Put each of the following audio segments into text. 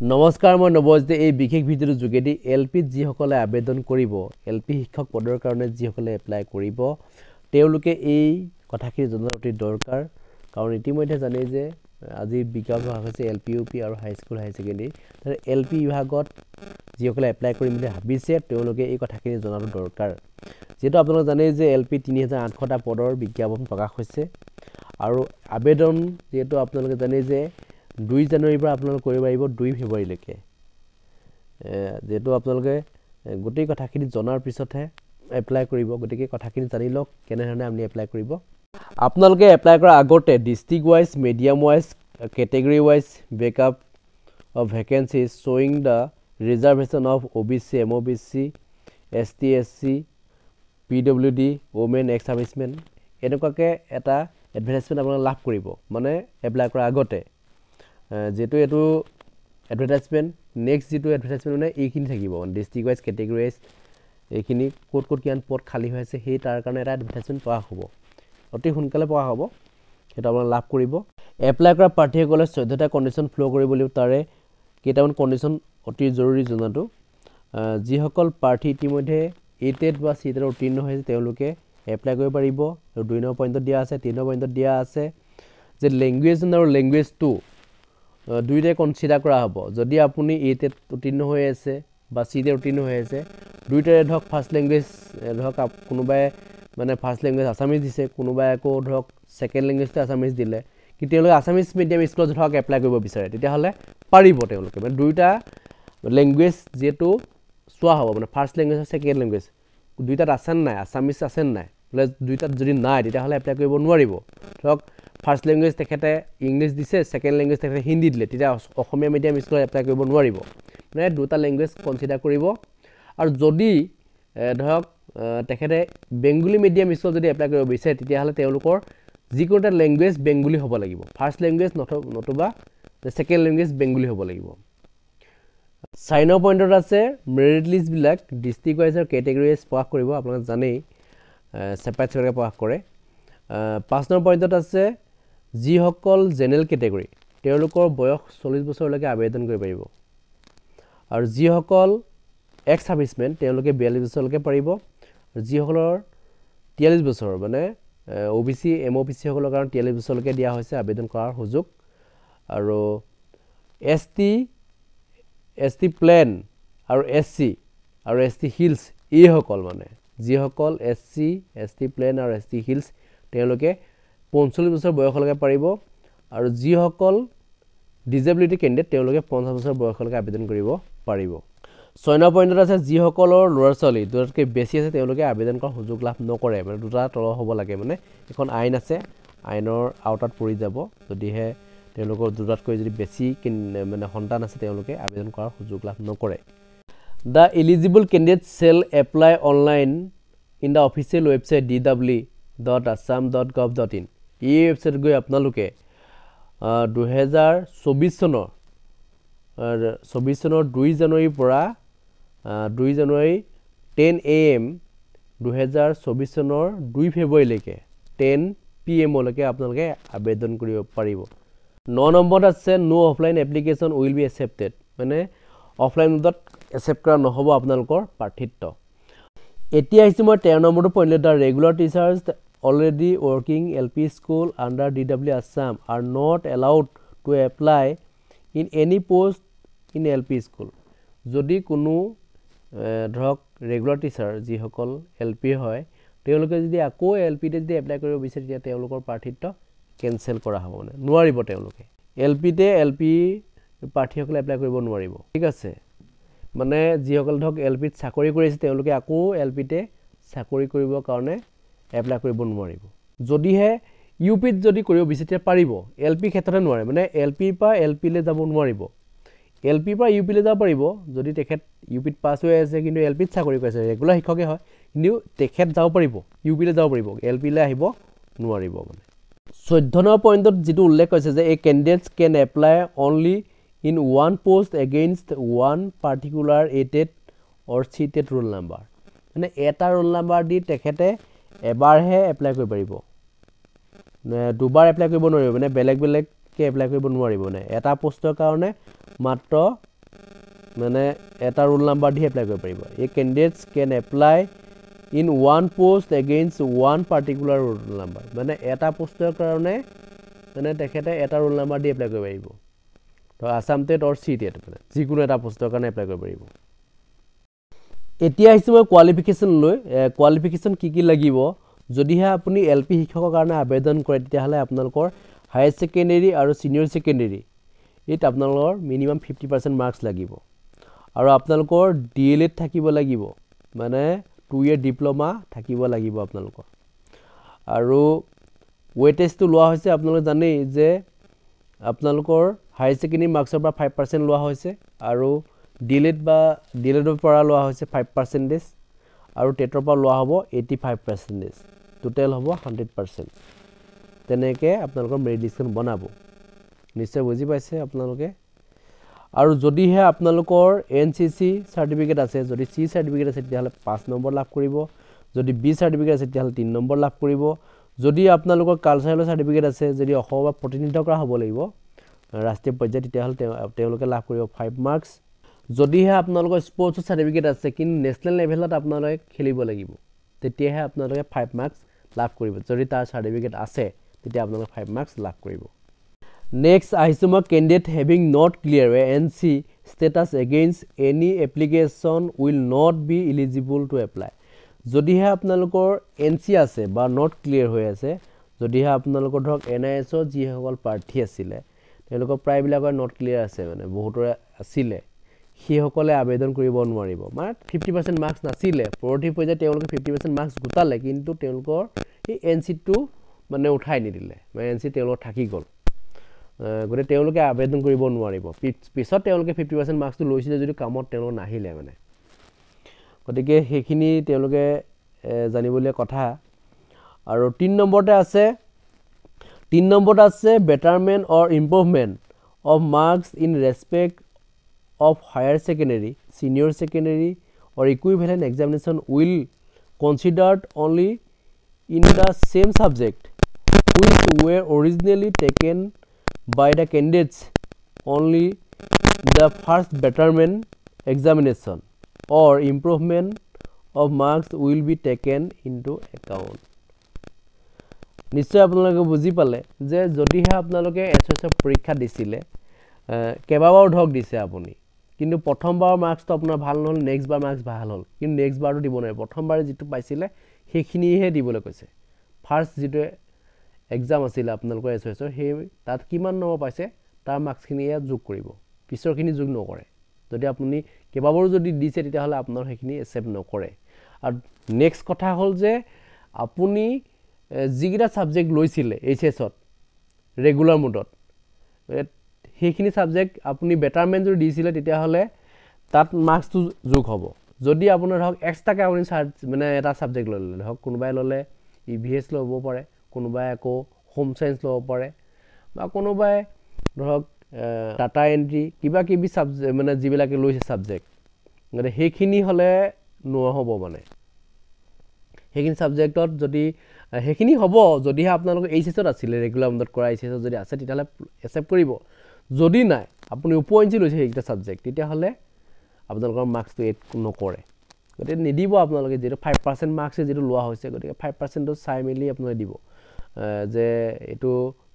নমস্কাৰ মই নৱজ্যোতি এই বিশেষ ভিডিঅ'ৰ যোগেদি এলপি যিসকলে আবেদন কৰিব এলপি শিক্ষক পদৰ কাৰণে যিসকলে এপ্লাই কৰিব তেওঁলোকে এই কথাখিনি জনাৰ অতি দৰকাৰ কাৰণ ইতিমধ্যে জানে যে আজি বিজ্ঞাপন হোৱা হৈছে এলপি ইউপি আৰু হাই স্কুল হাই সেকেন্ডাৰী তাৰ এলপি বিভাগত যিসকলে এপ্লাই কৰিম বুলি ভাবিছে তেওঁলোকে এই কথাখিনি জনাটো দৰকাৰ যেটো আপোনালোকে জানে যে এলপি 3800টা পদৰ বিজ্ঞাপন প্ৰকাশ হৈছে আৰু আবেদন যেটো আপোনালোকে জানে যে 2 জানুৱাৰীৰ পৰা আপোনালোকে কৰিব পাৰিব 2 ফেব্ৰুৱাৰীলৈকে যেটো আপোনালোকে গোটেই কথাখিনি জনাৰ পিছতহে এপ্লাই কৰিব গতিকে কথাখিনি জানি লওক কেনে ধৰণে আপুনি এপ্লাই কৰিব আপোনালোকে এপ্লাই কৰাৰ আগতে district wise medium wise category wise breakup of vacancies showing the reservation of OBC MOBC ST SC PWD women ex servicemen এনেকুৱাকে এটা এডভাৰটাইজমেন্ট আপোনালোকে লাভ কৰিব মানে এপ্লাই কৰাৰ আগতে যেটো এটো এডভাৰটাইজমেন্ট নেক্সট যেটো এডভাৰটাইজমেন্ট মানে এইখিনি থাকিব ডিস্ট্ৰিক্ট ওয়াইজ ক্যাটেগৰি ওয়াইজ এইখিনি কোট কিমান পদ খালি হৈ আছে সেই তাৰ কাৰণে এটা এডভাৰটাইজমেন্ট পোৱা হ'ব অতি সোনকালে পোৱা হ'ব এটা আপোনালোকে লাভ কৰিব এপ্লাই কৰা প্ৰাৰ্থীসকলে 14টা কন্ডিশন ফ্লো কৰিবলৈ তাৰে কেইটামান কন্ডিশন অতি জৰুৰী জনাটো যিসকল প্ৰাৰ্থী ইতিমধ্যে এটেড বা সিটেড উত্তীৰ্ণ হৈছে তেওঁলোকে এপ্লাই কৰিব পাৰিব আৰু 2 নম্বৰ পইণ্টত দিয়া আছে 3 নম্বৰ পইণ্টত দিয়া আছে যে ল্যাঙ্গুৱেজ আৰু ল্যাঙ্গুৱেজ 2 দুইটাই কনসিডাৰ কৰা হ'ব যদি আপুনি এটেড উত্তীৰ্ণ হৈ আছে বা সিটেড উত্তীৰ্ণ হৈ আছে দুইটাৰে ধৰক ফাৰ্স্ট ল্যাঙ্গুৱেজ ধৰক কোনোবাই মানে ফাৰ্স্ট ল্যাঙ্গুৱেজ আসামিজ দিছে কোনোবাই আকৌ ধৰক সেকেন্ড ল্যাঙ্গুৱেজটো আসামিজ দিলে কি তেওঁলোকে আসামিজ মিডিয়াম স্কুলত ধৰক এপ্লাই কৰিব বিচাৰে তেতিয়া হলে পাৰিব তেওঁলোকে মানে দুইটা ল্যাঙ্গুৱেজ যেটো সোৱা হ'ব মানে ফাৰ্স্ট ল্যাঙ্গুৱেজ আৰু সেকেন্ড ল্যাঙ্গুৱেজ দুইটাত আছেন নাই আসামিজ আছেন নাই বলে দুইটাত যদি নাই তেতিয়া হলে এপ্লাই কৰিব নোৱাৰিব ধৰক ফাৰ্স্ট ল্যাঙ্গুৱেজ তেখেতে ইংলিশ দিছে সেকেন্ড ল্যাঙ্গুৱেজ তেখেতে হিন্দী দিলে তেতিয়া অসমীয়া মিডিয়াম স্কুলত এপ্লাই কৰিব নোৱাৰিব মানে দুটা ল্যাঙ্গুৱেজ কনসিডাৰ কৰিব আৰু যদি ধৰক তেখেতে বেঙ্গলী মিডিয়াম স্কুল যদি এপ্লাই কৰিব বিচাৰে তেতিয়া হলে তেওঁলোকৰ যিকোটা ল্যাঙ্গুৱেজ বেঙ্গলী হ'ব লাগিব ফাৰ্স্ট ল্যাঙ্গুৱেজ নতুবা সেকেন্ড ল্যাঙ্গুৱেজ বেঙ্গলী হ'ব লাগিব 4 নম্বৰ পইণ্টত আছে মেৰিট লিষ্ট বিলাক ডিস্ট্ৰিক্ট ওয়াইজ আৰু ক্যাটেগৰি ওয়াইজ প্ৰকাশ কৰিব আপোনালোকে জানেই সেপাৰেট সেপাৰেট প্ৰকাশ কৰে 5 নম্বৰ পইণ্টত আছে যিসকল জেনাৰেল ক্যাটেগৰি তেওঁলোকৰ বয়স 40 বছৰলৈকে আবেদন কৰিব পাৰিব আৰু যিসকল এক্স সাৰ্ভিসমেন তেওঁলোকে 42 বছৰলৈকে পাৰিব আৰু যিসকলৰ 43 বছৰ মানে ওবিসি এমওবিসি সকলৰ কাৰণে 43 বছৰলৈকে দিয়া হৈছে আবেদন কৰাৰ সুযোগ আৰু এসটি প্লেন আৰু এসসি আৰু এসটি হিলস এই সকল মানে যিসকল এসটি প্লেন আৰু এসটি হিলস তেওঁলোকে 45 বছৰ বয়সলৈকে পাৰিব আৰু যিসকল ডিসেবিলিটি ক্যান্ডিডেট তেওঁলোকে 50 বছৰ বয়সলৈকে আবেদন কৰিব পাৰিব 6 নম্বৰ পইণ্টত আছে যিসকলৰ ল'ৰা ছোৱালী দুটাতকৈ বেছি আছে তেওঁলোকে আবেদন কৰাৰ সুযোগ লাভ নকৰে মানে দুটা তল হ'ব লাগে মানে এখন আইন আছে আইনৰ আওতাত পৰি যাব যদিহে তেওঁলোকৰ দুটাতকৈ যদি বেছি মানে সন্তান আছে তেওঁলোকে আবেদন কৰাৰ সুযোগ লাভ নকৰে The eligible candidates shall apply online in the official website dw.assam.gov.in এই ওয়েবসাইট গৈ আপোনালোকে 2024 চনৰ 2 জানুৱাৰীৰ পৰা 2 জানুৱাৰী 10 am 2024 চনৰ 2 ফেব্ৰুৱাৰীলৈকে 10 pm লৈকে আপোনালোকে আবেদন কৰিব পাৰিব 9 নম্বৰত আছে no offline application will be accepted মানে অফলাইন মোডত একসেপ্ট কৰা নহব আপোনালোকৰ প্ৰাৰ্থিত্ব এতিয়া আহিছে মই 13 নম্বৰটো point the regular teachers already working LP school under DW Assam are not allowed to apply in any post in LP school যদি কোনো ধৰক ৰেগুলাৰ টিচাৰ যি সকল LP হয় তেওঁলোকে যদি আকৌ LP তে যদি এপ্লাই কৰিব বিচাৰে তেতিয়া তেওঁলোকৰ প্ৰাৰ্থিত্ব কেনসেল কৰা হ'ব মানে নোৱাৰিব তেওঁলোকে LP তে LP প্ৰাৰ্থীসকলে এপ্লাই কৰিব নোৱাৰিব ঠিক আছে মানে যি সকল ধৰক LP ত চাকৰি কৰিছে তেওঁলোকে আকৌ LP তে চাকৰি কৰিবৰ কাৰণে এপ্লাই কৰিব নোৱাৰিব যদিহে ইউপি ত যদি কৰিব বিচাৰে পাৰিব LP ক্ষেত্ৰতে নোৱাৰে মানে LP পা LP লে যাব নোৱাৰিব LP পা UP লে যাব পাৰিব যদি তেখেত UP ত পাছ হৈ আছে কিন্তু LP ত চাকৰি কৰিছে ৰেগুলাৰ শিক্ষকে হয় কিন্তু তেখেত যাব পাৰিব UP লে যাব পাৰিব LP লে আহিব নোৱাৰিব মানে 14 নম্বৰ পইণ্টত যেটো উল্লেখ কৰিছে যে a candidates can apply only in one post against one particular ATET or CTET roll number মানে এটা ৰোল নাম্বাৰ দি তেখেতে এবাৰহে এপ্লাই কৰিব পাৰিব দুবাৰ এপ্লাই কৰিব নোৱাৰিব মানে বেলেগ বেলেগ কে এপ্লাই কৰিব নোৱাৰিব মানে এটা পোষ্টৰ কাৰণে মাত্ৰ মানে এটা ৰোল নাম্বাৰ দি এপ্লাই কৰিব পাৰিব এই candidates can apply in one post against one particular roll number মানে এটা পোষ্টৰ কাৰণে মানে তেখেতে এটা ৰোল নাম্বাৰ দি এপ্লাই কৰিব পাৰিব তো আসাম টেট অৰ সি টেট মানে যিকোনো এটা পোষ্টৰ কাৰণে এপ্লাই কৰিব পাৰিব এতিয়া আহিছে মই কোৱালিফিকেশন লৈ কোৱালিফিকেশন কি লাগিব যদিহে আপুনি এলপি শিক্ষকৰ কাৰণে আবেদন কৰে তেতিয়াহলে আপোনালোকৰ হায়াৰ সেকেন্ডাৰী আৰু সিনিয়ৰ সেকেন্ডাৰী ইট আপোনালোকৰ মিনিমাম 50% মাৰ্কস লাগিব আৰু আপোনালোকৰ ডিএলএড থাকিব লাগিব মানে 2 ইয়াৰ ডিপ্লোমা থাকিব লাগিব আপোনালোকৰ আৰু ওয়েটেজটো লোৱা হৈছে আপোনালোকে জানেই যে আপোনালোকৰ হায়াৰ সেকেন্ডাৰী মাৰ্কসৰ পৰা 5% লোৱা হৈছে আৰু ডিএলএডৰ পৰা লোৱা হৈছে 5% আৰু টেটৰ পৰা লোৱা হ'ব 85% টোটাল হ'ব 100% তেনেকে আপোনালোকৰ মেৰিট লিষ্টখন বনাব নিশ্চয় বুজি পাইছে আপোনালোকে আৰু যদিহে আপোনালোকৰ এনসিসি সাৰ্টিফিকেট আছে যদি সি সাৰ্টিফিকেট আছে তেতিয়াহলে 5 নম্বৰ লাভ কৰিব যদি বি সাৰ্টিফিকেট আছে তেতিয়াহলে 3 নম্বৰ লাভ কৰিব যদি আপোনালোকৰ কালচাৰেল সাৰ্টিফিকেট আছে যদি অসমৰ প্ৰতিনিধিত্ব কৰা হ'ব লাগিব ৰাষ্ট্ৰীয় পৰ্যায়ত তেতিয়াহলে তেওঁলোকে লাভ কৰিব 5 মাৰ্কস যদিহে আপোনালোকৰ স্পৰ্টছ সাৰ্টিফিকেট আছে কিন্তু নেশনেল লেভেলত আপোনালোকে খেলিব লাগিব তেতিয়াহে আপোনালোকে 5 মাৰ্কস লাভ কৰিব যদি তাৰ সাৰ্টিফিকেট আছে তেতিয়া আপোনালোকে 5 মাৰ্কস লাভ কৰিব নেক্সট আহিছে মই candidate having not clear NC status against any application will not be eligible to apply যদিহে আপোনালোকৰ এনসি আছে বা নট ক্লিয়াৰ হৈ আছে যদিহে আপোনালোকৰ ধৰক এনআইএছ যি সকল প্ৰাৰ্থী আছিল তেওঁলোকৰ প্ৰায়বিলাকৰ নট ক্লিয়াৰ আছে মানে বহুতৰে আছিল হিসকলে আবেদন কৰিব নোৱাৰিব মানে 50% মাৰ্কস নাছিলে পৰৱৰ্তী পৰ্যায়ত তেওঁলোকে 50% মাৰ্কস গোটালে কিন্তু তেওঁলোকৰ এই এনসি টো মানে উঠাই নিদিলে মানে এনসি তেওঁলোকৰ থাকি গল গৰে তেওঁলোকে আবেদন কৰিব নোৱাৰিব পিছত তেওঁলোকে 50% মাৰ্কসটো লৈছিলে যদি কামত তেওঁলোক নাহিলে মানে গতিকে হেখিনি তেওঁলোকে জানিবলীয়া কথা আৰু 3 নম্বৰতে আছে betterment or improvement of marks in respect of higher secondary, senior secondary or equivalent examination will considered only in the same subject which were originally taken by the candidates only the first betterment examination or improvement of marks will be taken into account. নিশ্চয় আপোনালোকে বুজি পালে যে যদিহে আপোনালোকে এছএছএফ পৰীক্ষা দিছিলে কেবাবাৰ ঢক দিছে আপুনি কিন্তু প্ৰথমবাৰ মাৰ্কসটো আপোনাৰ ভাল নহল নেক্সট বাৰ মাৰ্কস ভাল হল কিন্তু নেক্সট বাৰটো দিব নাই প্ৰথমবাৰে যেটো পাইছিলে সেইখিনিহে দিবলৈ কৈছে ফাৰ্স্ট যেটো এক্সাম আছিল আপোনালোকৰ এছএছৰ সেই তাত কিমান নম্বৰ পাইছে তাৰ মাৰ্কসখিনি যোগ কৰিব পিছৰখিনি যোগ নকৰে যদি আপুনি কেবাবাৰ যদি দিছে তেতিয়াহলে আপোনাৰ সেইখিনি একচেপ্ট নকৰে আৰু নেক্সট কথা হল যে আপুনি জিগিৰা সাবজেক্ট লৈছিলে এইচএছত ৰেগুলাৰ মোডত হেখিনি সাবজেক্ট আপুনি বেটারমেন্ট যদি দিছিলে তেতিয়া হলে তাত মার্কসটো যোগ হ'ব যদি আপোনাৰ হক এক্সট্ৰাকে আপুনি মানে এটা সাবজেক্ট ললে হক কোনোবাই ললে ইভিএস লব পাৰে কোনোবাই আকৌ হোম সায়েন্স লব পাৰে বা কোনোবাই ধৰক ডাটা এন্ট্ৰি কিবা কিবি সাবজেক্ট মানে যিবিলাকে লৈছে সাবজেক্ট মানে হেখিনি হলে নহব মানে হেখিনি সাবজেক্টত যদি হেখিনি হ'ব যদি আপোনালোক এইচএছত আছিল ৰেগুলাৰ মোডত কৰা এইচএছত যদি আছে তেতিয়াহলে একচেপ্ট কৰিব যদি নাই আপুনি উপইঞ্চি লৈছে এইটা সাবজেক্ট তেতিয়া হলে আপোনালোকৰ মাৰ্কসটো এড নকৰে গতে নিদিব আপোনালোকে যেটো 5% মাৰ্কস যেটো লোৱা হৈছে গতে 5% টো চাই মেলি আপোনালোকে দিব যে এটো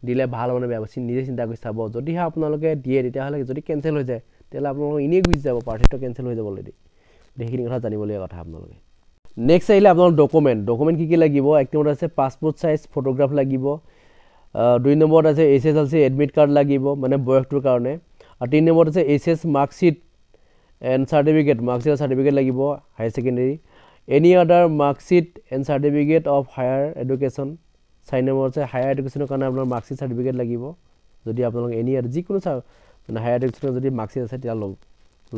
দিলে ভাল মানে বেয়া নিজে চিন্তা কৰি চাব যদিহে আপোনালোকে দিয়ে তেতিয়া হলে যদি কেনসেল হৈ যায় তেলা আপোনালোক ইনে গুজি যাব পাৰ্টিটো কেনসেল হৈ যাব অলৰেডি দেখিনি কথা জানিবলীয়া কথা আপোনালোকে নেক্সট আহিলে আপোনাৰ ডকুমেন্ট কি লাগিব এক নম্বৰ আছে পাসপোৰ্ট সাইজ ফটোগ্ৰাফ লাগিব 2 নম্বৰত আছে এছএসএলসি এডমিট কাৰ্ড লাগিব মানে বয়সটোৰ কাৰণে আৰু 3 নম্বৰত আছে এছএস মাৰ্কশিট এণ্ড সাৰ্টিফিকেট লাগিব higher secondary any other marksheet and certificate of higher education 4 number আছে হায়াৰ এডুকেশ্যনৰ কাৰণে আপোনাৰ মাৰ্কশিট সাৰ্টিফিকেট লাগিব যদি আপোনালোক এনি আদাৰ যিকোনো মানে হায়াৰ এডুকেশ্যনৰ যদি মাৰ্কশিট আছে তেতিয়া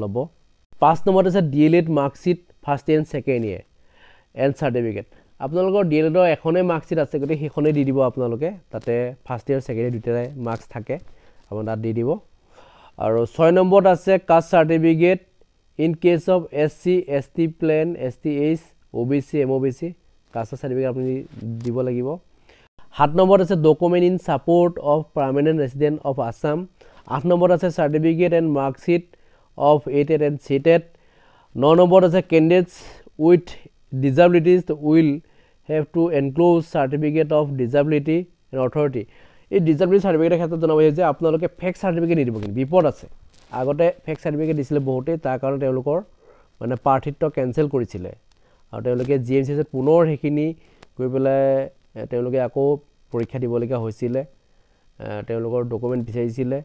লব 5 নম্বৰত আছে D El Ed marksheet first and second year and certificate আপোনালোকৰ ডিএলএডৰ এখনে মাৰ্কশিট আছে গতে সেইখনে দি দিব আপোনালোকে তাতে ফাৰ্ষ্ট ইয়াৰ সেকেন্ড ইয়াৰ দুটাই মাৰ্কস থাকে আপুনি তাত দি দিব আৰু 6 নম্বৰত আছে caste certificate in case of SC ST plain STH OBC MOBC caste certificate আপুনি দিব লাগিব 7 নম্বৰত আছে document in support of permanent resident of Assam 8 নম্বৰত আছে certificate and marksheet of ATET and CTET. 9 নম্বৰত আছে candidates with disabilities will have to enclose certificate of disability and authority. এই disability certificate ক্ষেত্ৰত জনাব যে আপোনালোকে fake certificate নিদিব কিন্তু বিপদ আছে আগতে fake certificate দিছিলে বহুতে তাৰ কাৰণে তেওঁলোকৰ মানে প্ৰাৰ্থিত্ব কেনসেল কৰিছিলে আৰু তেওঁলোকে জিএমচিএছ পুনৰ হেখিনি গৈ পেলাই তেওঁলোকে আকৌ পৰীক্ষা দিবলগা হৈছিলে তেওঁলোকৰ ডকুমেন্ট বিচাৰিছিলে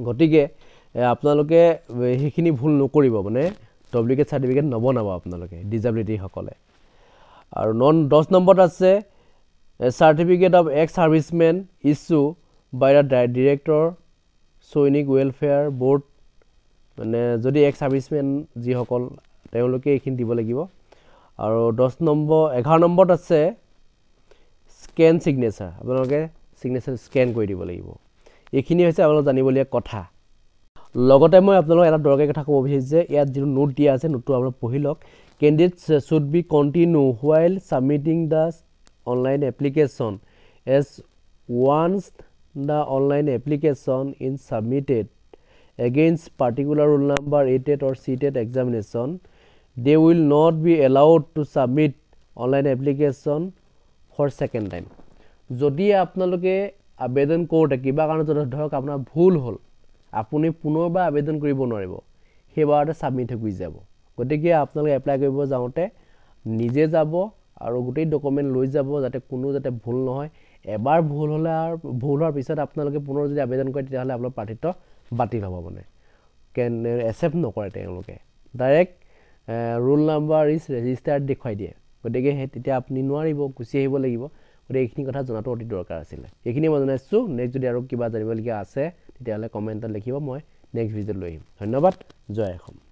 গতিকে আপোনালোকে হেখিনি ভুল নকৰিব মানে ডুপ্লিকেট সাৰ্টিফিকেট নবনাব আপোনালোকে ডিসেবিলিটি সকলে আৰু 10 নম্বৰত আছে certificate of ex serviceman issue by the director সৈনিক welfare board মানে যদি ex serviceman যি সকল তেওঁলোকে এইখিনি দিব লাগিব আৰু 11 নম্বৰত আছে স্ক্যান সিগনেচাৰ আপোনালোকে সিগনেচাৰ স্ক্যান কৰি দিব লাগিব এইখিনি হৈছে আপোনালোক জানিবলীয়া কথা লগতে মই আপোনালোক এটা দৰকাৰী কথা ক'ব বিচাৰিছো যে ইয়াত যিটো নোট দিয়া আছে নোটটো আপোনালোক পঢ়ি লওক candidates should be continue while submitting the online application as once the online application is submitted against particular roll number ATET or CTET examination they will not be allowed to submit online application for second time যদি আপোনালোকে আবেদন কৰোতে কিবা কাৰণত ধৰক আপোনাৰ ভুল হ'ল আপুনি পুনৰবাৰ আবেদন কৰিব নোৱাৰিব হেবাৰতে সাবমিট হৈ যাব গতিকে আপোনালোকে এপ্লাই কৰিব যাওঁতে নিজে যাব আৰু গোটেই ডকুমেন্ট লৈ যাব যাতে কোনো যাতে ভুল নহয় এবাৰ ভুল হলে আৰু ভুল হোৱাৰ পিছত আপোনালোকে পুনৰ যদি আবেদন কৰে তেতিয়াহলে আপোনাৰ প্ৰাৰ্থিত্ব বাতিল হ'ব মানে কেন একচেপ্ট নকৰে তেওঁলোকে direct roll number is registered দেখুৱাই দিয়ে গতিকে তেতিয়া আপুনি নোৱাৰিব গুচি আহিব লাগিব গতিকে এইখিনি কথা জনাটো অতি দৰকাৰ আছিল এইখিনি মই জনাইছো নেক্সট যদি আৰু কিবা জানিবলগীয়া আছে তেতিয়াহলে কমেন্টত লিখিব মই নেক্সট ভিডিঅ লৈ আহিম ধন্যবাদ জয় অসম